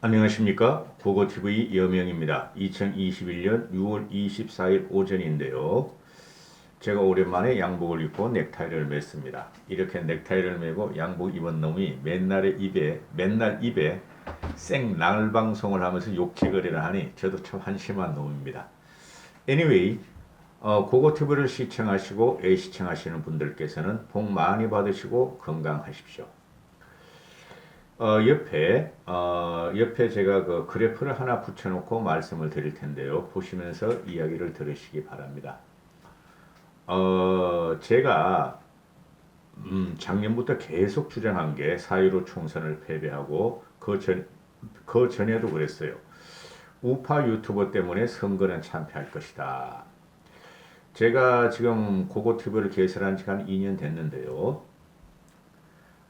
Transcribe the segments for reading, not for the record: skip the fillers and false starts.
안녕하십니까? 고고TV 여명입니다. 2021년 6월 24일 오전인데요. 제가 오랜만에 양복을 입고 넥타이를 맸습니다. 이렇게 넥타이를 매고 양복 입은 놈이 맨날 입에 생날방송을 하면서 욕지거리를 하니 저도 참 한심한 놈입니다. Anyway, 고고TV를 시청하시고 시청하시는 분들께서는 복 많이 받으시고 건강하십시오. 옆에 제가 그 그래프를 하나 붙여놓고 말씀을 드릴 텐데요. 보시면서 이야기를 들으시기 바랍니다. 제가 작년부터 계속 주장한 게4.15 총선을 패배하고 그 전에도 그랬어요. 우파 유튜버 때문에 선거는 참패할 것이다. 제가 지금 고고TV를 개설한 지가 한 2년 됐는데요.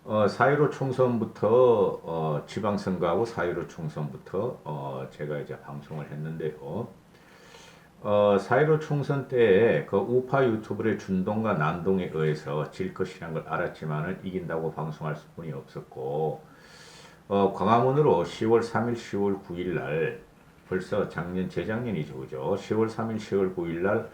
4.15 총선부터 지방선거하고 4.15 총선부터 제가 이제 방송을 했는데요. 4.15 총선 때 그 우파 유튜브의 준동과 난동에 의해서 질 것이라는 걸 알았지만은 이긴다고 방송할 수뿐이 없었고, 광화문으로 10월 3일, 10월 9일 날 벌써 재작년이죠, 그죠? 10월 3일, 10월 9일 날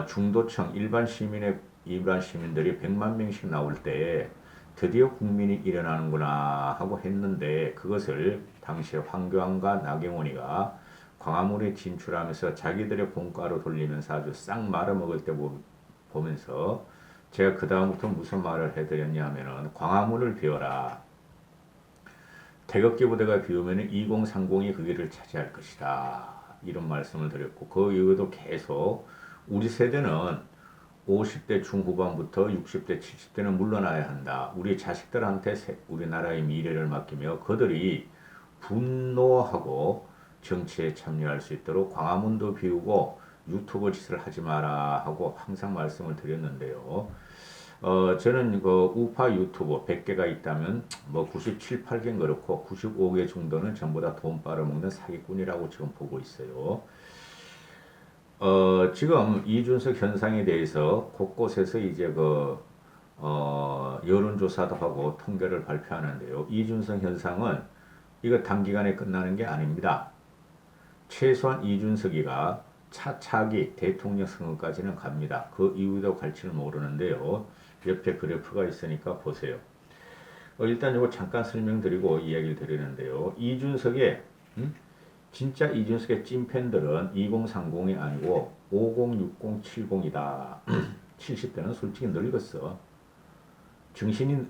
중도층 일반 시민들이 100만 명씩 나올 때 드디어 국민이 일어나는구나 하고 했는데 그것을 당시에 황교안과 나경원이가 광화문에 진출하면서 자기들의 본가로 돌리면서 아주 싹 말아먹을 때 보면서 제가 그 다음부터 무슨 말을 해드렸냐 하면은 광화문을 비워라. 태극기 부대가 비우면 2030이 그 길을 차지할 것이다. 이런 말씀을 드렸고 그 이후에도 계속 우리 세대는 50대 중후반부터 60대, 70대는 물러나야 한다. 우리 자식들한테 우리나라의 미래를 맡기며 그들이 분노하고 정치에 참여할 수 있도록 광화문도 비우고 유튜브 짓을 하지 마라 하고 항상 말씀을 드렸는데요. 저는 그 우파 유튜브 100개가 있다면 뭐 97, 8개는 그렇고 95개 정도는 전부 다 돈 빨아먹는 사기꾼이라고 지금 보고 있어요. 지금 이준석 현상에 대해서 곳곳에서 이제 여론조사도 하고 통계를 발표하는데요. 이준석 현상은 이거 단기간에 끝나는 게 아닙니다. 최소한 이준석이가 차차기 대통령 선거까지는 갑니다. 그 이후도 갈지는 모르는데요. 옆에 그래프가 있으니까 보세요. 일단 이거 잠깐 설명드리고 이야기를 드리는데요. 진짜 이준석의 찐팬들은 2030이 아니고 50, 60, 70이다. 70대는 솔직히 늙었어. 정신이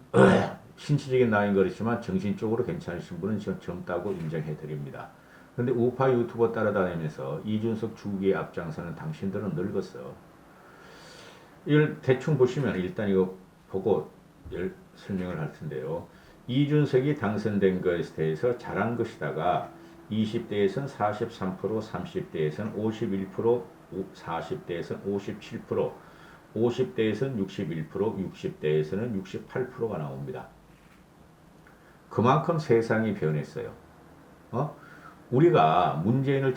신체적인 나이는 그렇지만 정신적으로 괜찮으신 분은 지금 젊다고 인정해 드립니다. 근데 우파 유튜버 따라다니면서 이준석 주기에 앞장서는 당신들은 늙었어. 이걸 대충 보시면 일단 이거 보고 설명을 할 텐데요. 이준석이 당선된 것에 대해서 잘한 것이다가 20대에선 43%, 30대에선 51%, 40대에선 57%, 50대에선 61%, 60대에서는 68%가 나옵니다. 그만큼 세상이 변했어요. 우리가 문재인을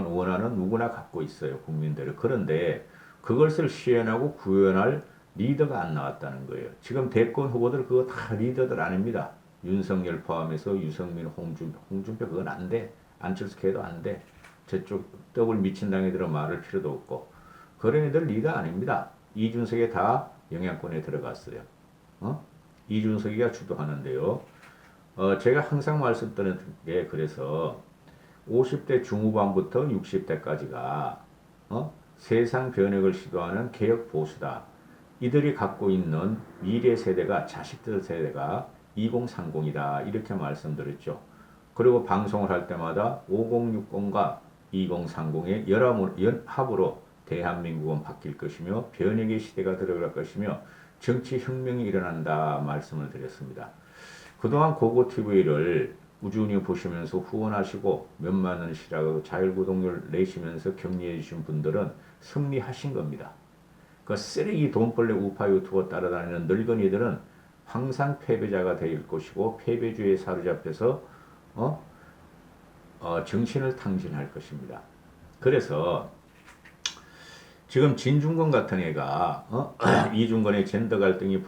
원하는 누구나 갖고 있어요. 국민들을. 그런데 그것을 시연하고 구현할 리더가 안 나왔다는 거예요. 지금 대권 후보들 그거 다 리더들 아닙니다. 윤석열 포함해서 유승민, 홍준표 그건 안 돼. 안철수 걔도 안 돼. 저쪽 떡을 미친 당이들은 말할 필요도 없고. 그런 애들 리더 아닙니다. 이준석이 다 영향권에 들어갔어요. 이준석이가 주도하는데요. 제가 항상 말씀드리는 게 그래서 50대 중후반부터 60대까지가 세상 변혁을 시도하는 개혁 보수다. 이들이 갖고 있는 미래 세대가 자식들 세대가 2030이다. 이렇게 말씀드렸죠. 그리고 방송을 할 때마다 5060과 2030의 연합으로 대한민국은 바뀔 것이며 변혁의 시대가 들어갈 것이며 정치혁명이 일어난다 말씀을 드렸습니다. 그동안 고고TV를 꾸준히 보시면서 후원하시고 몇만 원씩이라고 자율구독료를 내시면서 격려해 주신 분들은 승리하신 겁니다. 그 쓰레기 돈벌레 우파 유튜버 따라다니는 늙은이들은 항상 패배자가 될 것이고 패배주의에 사로잡혀서 정신을 탕진할 것입니다. 그래서 지금 진중권 같은 애가 이준권의 젠더 갈등이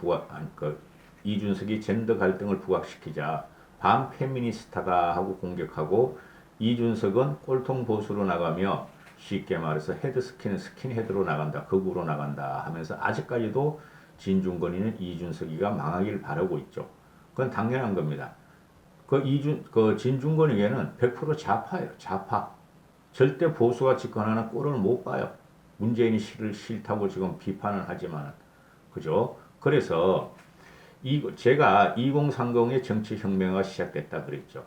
이준석이 젠더 갈등을 부각시키자 반페미니스타다 하고 공격하고 이준석은 꼴통 보수로 나가며 쉽게 말해서 헤드스킨은 스킨헤드로 나간다, 극우로 나간다 하면서 아직까지도 진중권이는 이준석이가 망하길 바라고 있죠. 그건 당연한 겁니다. 그 진중권에게는 100% 좌파예요. 좌파. 절대 보수가 집권하는 꼴을 못 봐요. 문재인이 싫다고 지금 비판을 하지만, 그죠? 그래서 제가 2030의 정치혁명가 시작됐다 그랬죠.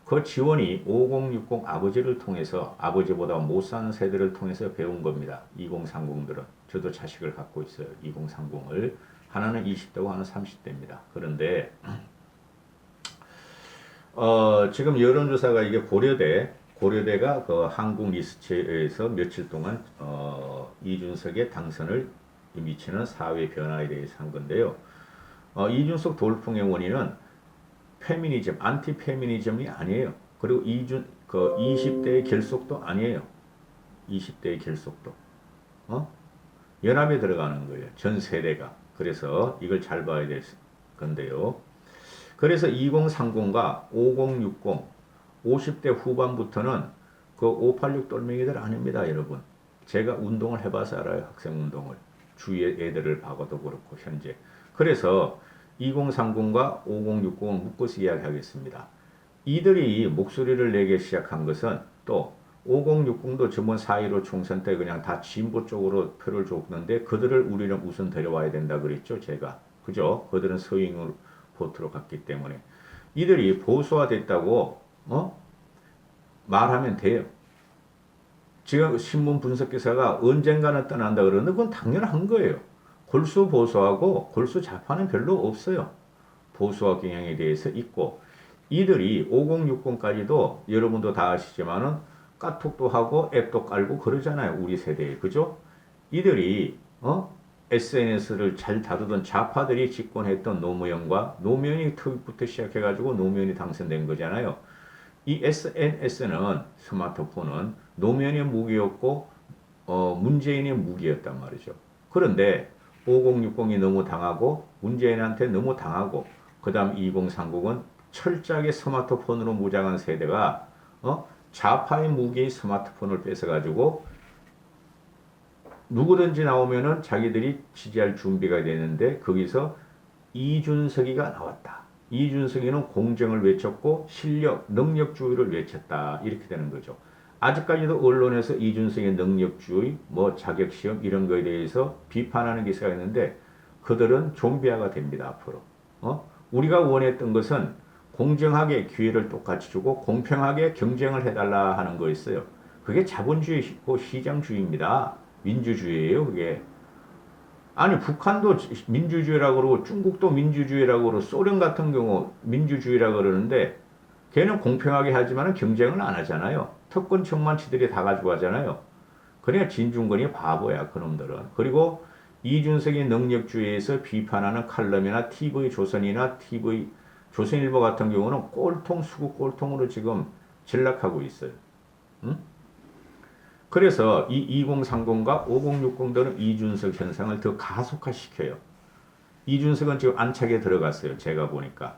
그 지원이 5060 아버지를 통해서, 아버지보다 못 사는 세대를 통해서 배운 겁니다. 2030들은. 저도 자식을 갖고 있어요. 2030을. 하나는 20대고 하나는 30대입니다. 그런데 지금 여론조사가 이게 고려대가 그 한국 리서치에서 며칠 동안 이준석의 당선을 미치는 사회 변화에 대해서 한 건데요. 이준석 돌풍의 원인은 페미니즘, 안티 페미니즘이 아니에요. 그리고 20대의 결속도 아니에요. 20대의 결속도. 연합에 들어가는 거예요. 전 세대가. 그래서 이걸 잘 봐야 될 건데요. 그래서 2030과 5060, 50대 후반부터는 그 586 똘맹이들 아닙니다, 여러분. 제가 운동을 해봐서 알아요, 학생 운동을. 주위에 애들을 봐도 그렇고, 현재. 그래서 2030과 5060을 묶어서 이야기하겠습니다. 이들이 목소리를 내기 시작한 것은 또 5060도 저번 4.15 총선 때 그냥 다 진보 쪽으로 표를 줬는데 그들을 우리는 우선 데려와야 된다 그랬죠, 제가. 그죠? 그들은 서잉 보트로 갔기 때문에. 이들이 보수화됐다고 말하면 돼요. 지금 신문 분석 기사가 언젠가는 떠난다 그러는데 그건 당연한 거예요. 골수 보수하고 골수 좌파는 별로 없어요. 보수화 경향에 대해서 있고 이들이 5060까지도 여러분도 다 아시지만은 카톡도 하고 앱도 깔고 그러잖아요. 우리 세대에. 그죠? 이들이 SNS를 잘 다루던 좌파들이 집권했던 노무현과 노무현이 투입부터 시작해가지고 노무현이 당선된 거잖아요. 이 SNS는 스마트폰은 노무현의 무기였고 문재인의 무기였단 말이죠. 그런데 5060이 너무 당하고 문재인한테 너무 당하고 그 다음 2030은 철저하게 스마트폰으로 무장한 세대가 좌파의 무기의 스마트폰을 뺏어가지고 누구든지 나오면은 자기들이 지지할 준비가 되는데 거기서 이준석이가 나왔다. 이준석이는 공정을 외쳤고 실력, 능력주의를 외쳤다. 이렇게 되는 거죠. 아직까지도 언론에서 이준석의 능력주의, 뭐 자격시험 이런 거에 대해서 비판하는 기사가 있는데 그들은 좀비화가 됩니다. 앞으로. 우리가 원했던 것은 공정하게 기회를 똑같이 주고 공평하게 경쟁을 해달라 하는 거였어요. 그게 자본주의고 시장주의입니다. 민주주의예요, 그게. 아니, 북한도 민주주의라고 그러고 중국도 민주주의라고 그러고 소련 같은 경우 민주주의라고 그러는데 걔는 공평하게 하지만 경쟁을 안 하잖아요. 특권층만 지들이 다 가지고 하잖아요. 그러니까 진중권이 바보야, 그놈들은. 그리고 이준석의 능력주의에서 비판하는 칼럼이나 TV조선이나 조선일보 같은 경우는 꼴통, 수구 꼴통으로 지금 전락하고 있어요. 응? 그래서 이 2030과 5060들은 이준석 현상을 더 가속화시켜요. 이준석은 지금 안착에 들어갔어요. 제가 보니까.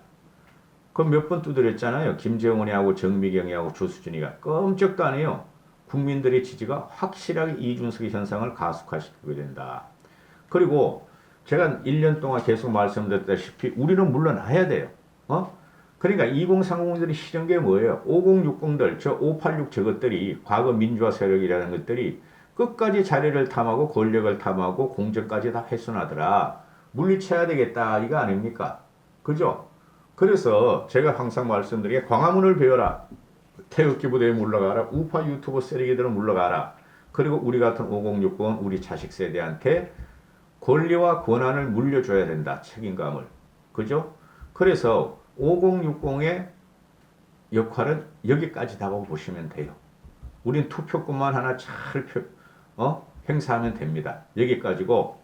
그럼 몇 번 두드렸잖아요. 김재원이하고 정미경이하고 조수진이가 끔찍도 안 해요. 국민들의 지지가 확실하게 이준석의 현상을 가속화시키게 된다. 그리고 제가 1년 동안 계속 말씀드렸다시피 우리는 물러나야 돼요. 그러니까 2030들이 싫은 게 뭐예요? 5060들, 저 586 저것들이 과거 민주화 세력이라는 것들이 끝까지 자리를 탐하고 권력을 탐하고 공정까지 다 훼손하더라. 물리쳐야 되겠다 이거 아닙니까? 그죠? 그래서 제가 항상 말씀드리게 광화문을 배워라. 태극기 부대에 물러가라. 우파 유튜버 쓰레기들은 물러가라. 그리고 우리 같은 5060은 우리 자식 세대한테 권리와 권한을 물려줘야 된다. 책임감을. 그죠? 그래서 5060의 역할은 여기까지다고 보시면 돼요. 우린 투표권만 하나 잘 행사하면 됩니다. 여기까지고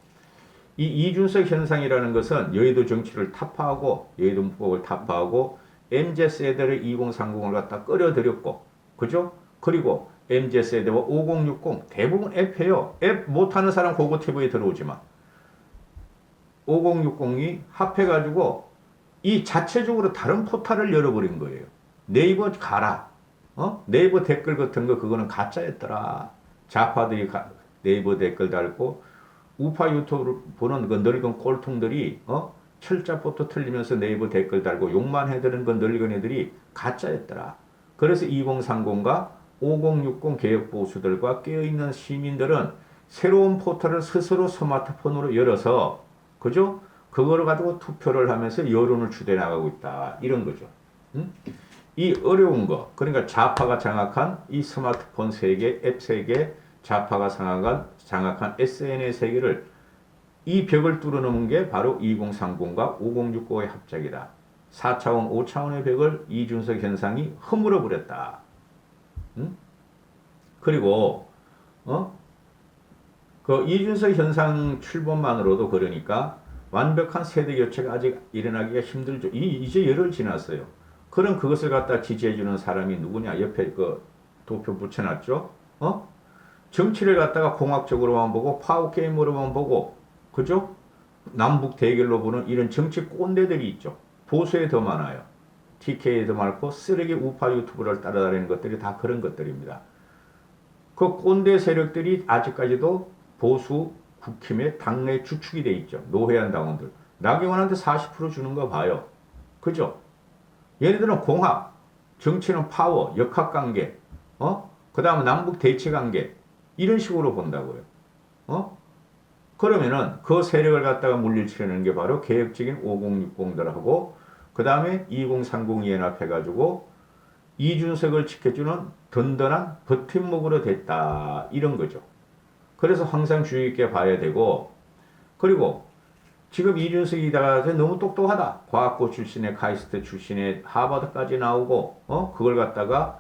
이 이준석 현상이라는 것은 여의도 정치를 타파하고 여의도 문법을 타파하고 MZ세대를 2030을 갖다 끌어들였고 그죠? 그리고 MZ세대와 5060 대부분 앱해요. 앱 못하는 사람 고고TV에 들어오지만 5060이 합해가지고 이 자체적으로 다른 포탈을 열어버린 거예요. 네이버 가라. 네이버 댓글 같은 거 그거는 가짜였더라. 좌파들이 네이버 댓글 달고 우파 유튜브를 보는 그 늙은 꼴통들이 철자포트 틀리면서 네이버 댓글 달고 욕만 해드는 그 늙은 애들이 가짜였더라. 그래서 2030과 5060 개혁보수들과 깨어있는 시민들은 새로운 포털을 스스로 스마트폰으로 열어서 그죠? 그거를 가지고 투표를 하면서 여론을 추대해 나가고 있다. 이런 거죠. 응? 이 어려운 거, 그러니까 좌파가 장악한 이 스마트폰 세계, 앱 세계, 좌파가 장악한 SNS 세계를 이 벽을 뚫어놓은 게 바로 2030과 5069의 합작이다. 4차원, 5차원의 벽을 이준석 현상이 허물어 버렸다. 응? 그리고 그 이준석 현상 출범만으로도 그러니까 완벽한 세대 교체가 아직 일어나기가 힘들죠. 이제 열흘 지났어요. 그럼 그것을 갖다 지지해주는 사람이 누구냐? 옆에 그 도표 붙여놨죠? 정치를 갖다가 공학적으로만 보고 파워게임으로만 보고 그죠? 남북 대결로 보는 이런 정치 꼰대들이 있죠. 보수에 더 많아요. TK에 더 많고 쓰레기 우파 유튜브를 따라다니는 것들이 다 그런 것들입니다. 그 꼰대 세력들이 아직까지도 보수 국힘의 당내 주축이 돼 있죠. 노회한 당원들. 나경원한테 40% 주는 거 봐요. 그죠? 얘네들은 공학, 정치는 파워, 역학관계, 그 다음에 남북 대치관계 이런 식으로 본다고요. 그러면은 그 세력을 갖다가 물리치려는 게 바로 개혁적인 5060들하고 그 다음에 2030이 연합해가지고 이준석을 지켜주는 든든한 버팀목으로 됐다. 이런 거죠. 그래서 항상 주의 있게 봐야 되고 그리고 지금 이준석이다가 너무 똑똑하다. 과학고 출신의 카이스트 출신의 하버드까지 나오고 그걸 갖다가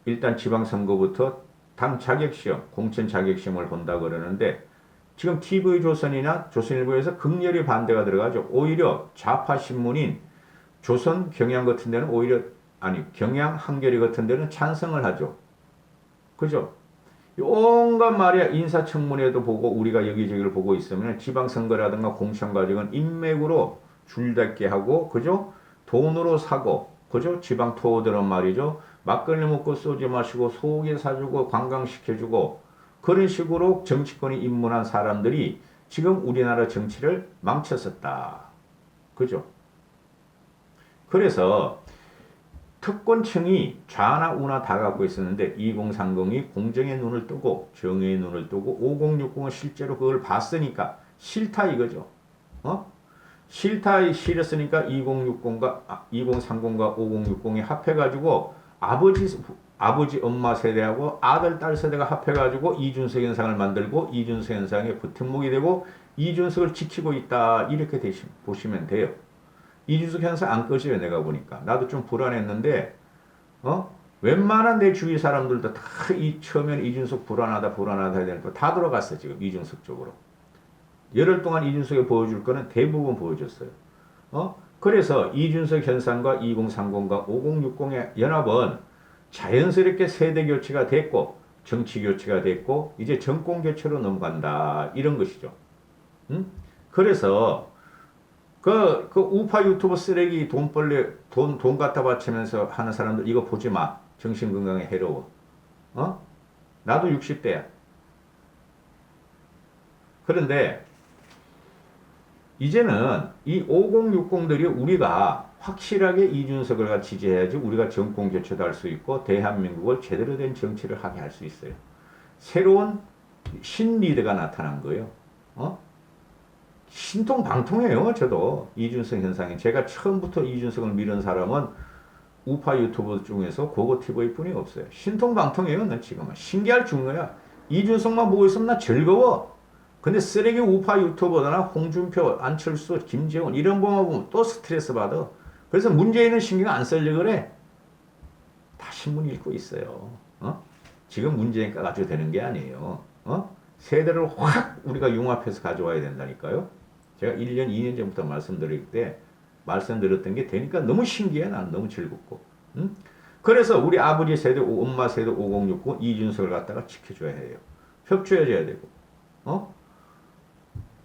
일단 지방선거부터 당 자격시험, 공천 자격시험을 본다 그러는데 지금 TV조선이나 조선일보에서 극렬히 반대가 들어가죠. 오히려 좌파 신문인 조선 경향 같은 데는 오히려 경향 한겨레 같은 데는 찬성을 하죠. 그죠? 온갖 말이야 인사청문회도 보고 우리가 여기저기를 보고 있으면 지방선거라든가 공천 과정은 인맥으로 줄닫게 하고 그죠? 돈으로 사고 그죠? 지방 토호들은 말이죠. 막걸리 먹고 소주 마시고 소고기 사주고 관광시켜주고 그런 식으로 정치권이 입문한 사람들이 지금 우리나라 정치를 망쳤었다. 그죠? 그래서 특권층이 좌나 우나 다 갖고 있었는데 2030이 공정의 눈을 뜨고 정의의 눈을 뜨고 5060은 실제로 그걸 봤으니까 싫다 이거죠. 싫으니까 2030과 5060이 합해가지고 아버지 엄마 세대하고 아들 딸 세대가 합해가지고 이준석 현상을 만들고 이준석 현상의 버팀목이 되고 이준석을 지키고 있다 이렇게 보시면 돼요. 이준석 현상 안 꺼져요. 내가 보니까 나도 좀 불안했는데 웬만한 내 주위 사람들도 다 처음엔 이준석 불안하다 해야 다 들어갔어 지금 이준석 쪽으로. 열흘 동안 이준석이 보여줄 거는 대부분 보여줬어요. 그래서 이준석 현상과 2030과 5060의 연합은 자연스럽게 세대 교체가 됐고 정치 교체가 됐고 이제 정권 교체로 넘어간다 이런 것이죠. 그래서 그 우파 유튜버 쓰레기 돈 갖다 바치면서 하는 사람들 이거 보지 마. 정신 건강에 해로워. 나도 60대야. 그런데 이제는 이 5060들이 우리가 확실하게 이준석을 지지해야지 우리가 정권 교체도 할 수 있고 대한민국을 제대로 된 정치를 하게 할 수 있어요. 새로운 신리더가 나타난 거예요. 신통방통해요. 저도 이준석 현상이 제가 처음부터 이준석을 믿은 사람은 우파 유튜버 중에서 고고TV 뿐이 없어요. 신통방통해요. 난 지금은 신기할 중거야. 이준석만 보고 있으면 나 즐거워. 근데 쓰레기 우파 유튜버나 홍준표, 안철수, 김재원 이런 것만 보면 또 스트레스 받아. 그래서 문재인은 신경 안 쓰려 그래. 다 신문 읽고 있어요. 지금 문재인과 가지고 되는 게 아니에요. 세대를 확 우리가 융합해서 가져와야 된다니까요. 제가 1년, 2년 전부터 말씀드렸던 게 되니까 너무 신기해. 난 너무 즐겁고. 그래서 우리 아버지 세대, 엄마 세대 5069 이준석을 갖다가 지켜줘야 해요. 협조해줘야 되고.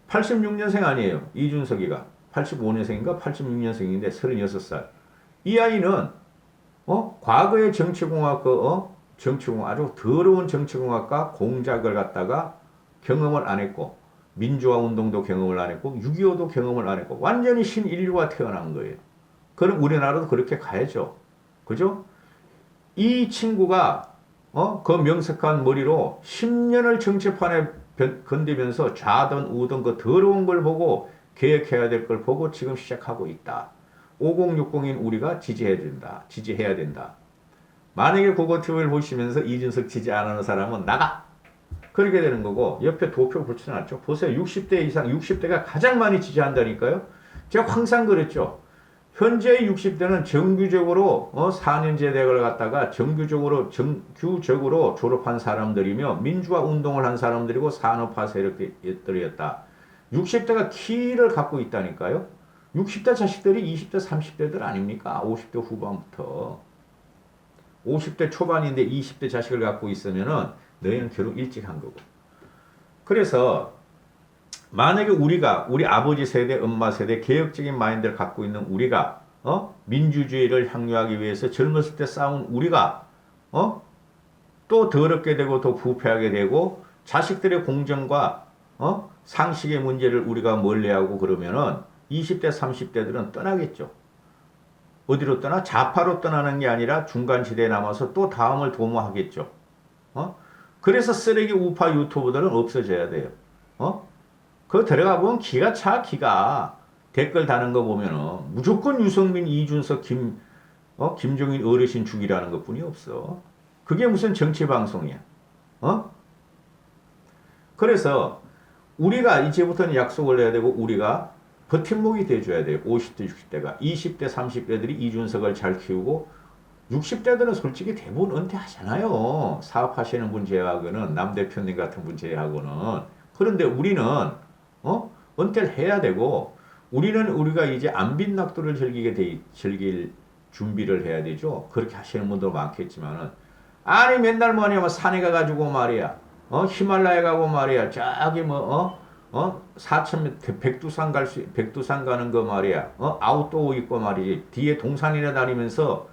86년생 아니에요. 이준석이가. 85년생인가 86년생인데 36살. 이 아이는 과거의 정치공학 정치공학 아주 더러운 정치공학과 공작을 갖다가 경험을 안 했고 민주화 운동도 경험을 안 했고 6.25도 경험을 안 했고 완전히 신인류가 태어난 거예요. 그럼 우리나라도 그렇게 가야죠. 그죠? 이 친구가 그 명석한 머리로 10년을 정치판에 건드면서 좌든 우든 그 더러운 걸 보고 개혁해야 될 걸 보고 지금 시작하고 있다. 5060인 우리가 지지해야 된다. 지지해야 된다. 만약에 국어TV를 보시면서 이준석 지지 안 하는 사람은 나가! 그렇게 되는 거고 옆에 도표 붙여놨죠. 보세요. 60대 이상, 60대가 가장 많이 지지한다니까요. 제가 항상 그랬죠. 현재 60대는 정규적으로 4년제 대학을 갔다가 정규적으로 졸업한 사람들이며 민주화 운동을 한 사람들이고 산업화 세력들이었다. 60대가 키를 갖고 있다니까요. 60대 자식들이 20대 30대들 아닙니까? 50대 후반부터. 50대 초반인데 20대 자식을 갖고 있으면은 너희는 결혼 일찍 한 거고. 그래서 만약에 우리 아버지 세대, 엄마 세대 개혁적인 마인드를 갖고 있는 우리가 민주주의를 향유하기 위해서 젊었을 때 싸운 우리가 또 더럽게 되고 더 부패하게 되고 자식들의 공정과 상식의 문제를 우리가 멀리하고 그러면은 20대 30대들은 떠나겠죠. 어디로 떠나? 좌파로 떠나는 게 아니라 중간지대에 남아서 또 다음을 도모하겠죠. 그래서 쓰레기 우파 유튜버들은 없어져야 돼요. 그거 들어가 보면 기가 차, 기가. 댓글 다는 거 보면은 무조건 유승민, 이준석, 김종인 어르신 죽이라는 것 뿐이 없어. 그게 무슨 정치 방송이야. 그래서 우리가 이제부터는 약속을 해야 되고 우리가 버팀목이 돼줘야 돼요. 50대, 60대가. 20대, 30대들이 이준석을 잘 키우고 60대들은 솔직히 대부분 은퇴하잖아요. 사업하시는 분 제외하고는 남 대표님 같은 분 제외하고는. 그런데 우리는 은퇴를 해야 되고 우리가 이제 안빈낙도를 즐길 준비를 해야 되죠. 그렇게 하시는 분도 많겠지만은 아니 맨날 뭐냐면 산에 가가지고 말이야. 히말라야 가고 말이야. 저기 백두산 가는 거 말이야. 아웃도어 입고 말이지. 뒤에 동산이나 다니면서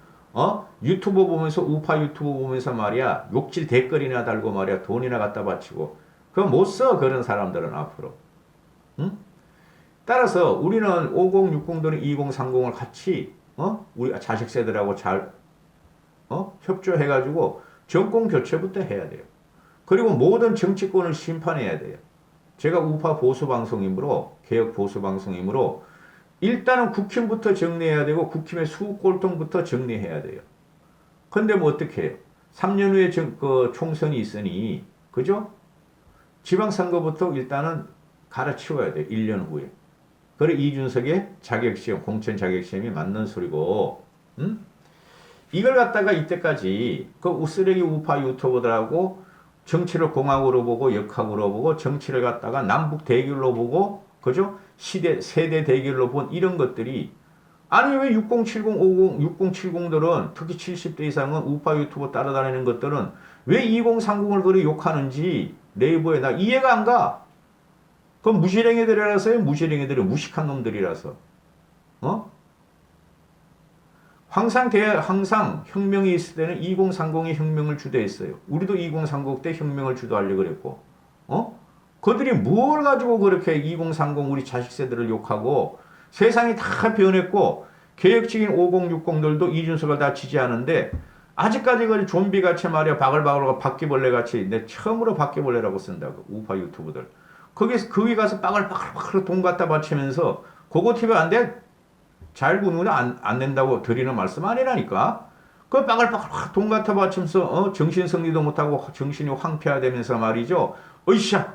유튜브 보면서 우파 유튜브 보면서 말이야. 욕질 댓글이나 달고 말이야. 돈이나 갖다 바치고. 그거 못 써. 그런 사람들은 앞으로. 응? 따라서 우리는 5060도는 2030을 같이 우리 자식 세대들하고 잘 협조해가지고 정권 교체부터 해야 돼요. 그리고 모든 정치권을 심판해야 돼요. 제가 우파 보수 방송이므로 개혁 보수 방송이므로 일단은 국힘부터 정리해야 되고 국힘의 수꼴통부터 정리해야 돼요. 근데 뭐 어떻게 해요? 3년 후에 총선이 있으니 그죠? 지방선거부터 일단은 갈아치워야 돼요. 1년 후에. 그래 이준석의 자격시험, 공천 자격시험이 맞는 소리고 이걸 갖다가 이때까지 그 쓰레기 우파 유튜버들하고 정치를 공학으로 보고 역학으로 보고 정치를 갖다가 남북 대결로 보고 그죠? 세대 대결로 본 이런 것들이 아니 왜 6070, 6070들은 특히 70대 이상은 우파 유튜버 따라다니는 것들은 왜 2030을 그리 욕하는지 네이버에 나 이해가 안 가. 그건 무시랭이들이라서요. 무시랭이들이 무식한 놈들이라서. 항상 혁명이 있을 때는 2030이 혁명을 주도했어요. 우리도 2030 때 혁명을 주도하려고 그랬고. 그들이 뭘 가지고 그렇게 2030 우리 자식 세대를 욕하고 세상이 다 변했고 개혁적인 5060들도 이준석을 다 지지하는데 아직까지 그 좀비같이 말이야 바글바글 바퀴벌레같이 내 처음으로 바퀴벌레라고 쓴다고 우파 유튜브들. 거기 가서 빠글빠글 돈 갖다 바치면서 그거 TV 안 돼? 잘 구는 안 낸다고 드리는 말씀 아니라니까. 그 빠글빠글 돈 갖다 바치면서 정신승리도 못하고 정신이 황폐화되면서 말이죠. 으쌰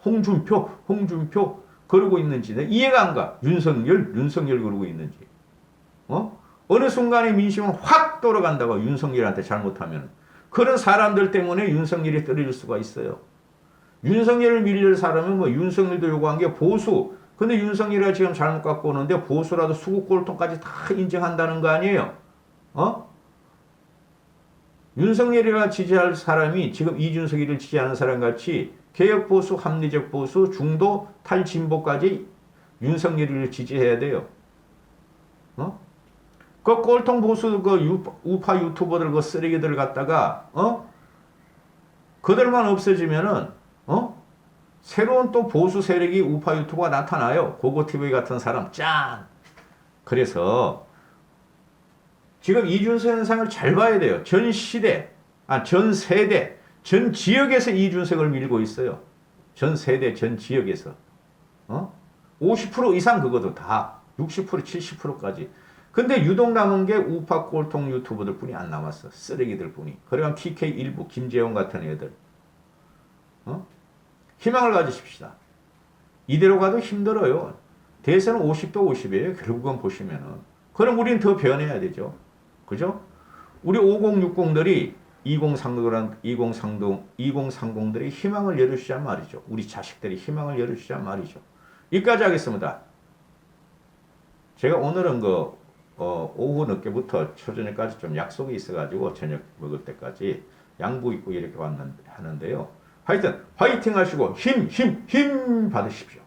홍준표 그러고 있는지 이해가 안 가. 윤석열 그러고 있는지. 어느 순간에 민심은 확 돌아간다고 윤석열한테 잘못하면. 그런 사람들 때문에 윤석열이 떨어질 수가 있어요. 윤석열을 밀릴 사람은 뭐 윤석열도 요구한 게 보수. 근데 윤석열이가 지금 잘못 갖고 오는데 보수라도 수국골통까지 다 인정한다는 거 아니에요? 윤석열이가 지지할 사람이 지금 이준석이를 지지하는 사람 같이 개혁보수, 합리적 보수, 중도, 탈진보까지 윤석열이를 지지해야 돼요. 어? 그 꼴통 보수 그 우파 유튜버들 그 쓰레기들 갖다가 그들만 없어지면은 새로운 또 보수 세력이 우파 유튜버가 나타나요. 고고TV 같은 사람 짠. 그래서 지금 이준석 현상을 잘 봐야 돼요. 전 시대, 전 세대, 전 지역에서 이준석을 밀고 있어요. 전 세대, 전 지역에서. 50% 이상 그것도 다 60%, 70%까지. 근데 유독 남은 게 우파 꼴통 유튜버들 뿐이 안 남았어. 쓰레기들 뿐이. 그러면 TK 일부, 김재원 같은 애들. 희망을 가지십시다. 이대로 가도 힘들어요. 대선은 50도 50이에요. 결국은 보시면은. 그럼 우리는 더 변해야 되죠. 그죠? 우리 5060들이 2030들이 희망을 열어주자 말이죠. 우리 자식들이 희망을 열어주자 말이죠. 여기까지 하겠습니다. 제가 오늘은 오후 늦게부터 초저녁까지 좀 약속이 있어가지고 저녁 먹을 때까지 양복 입고 이렇게 하는데요. 하여튼 화이팅 하시고 힘 받으십시오.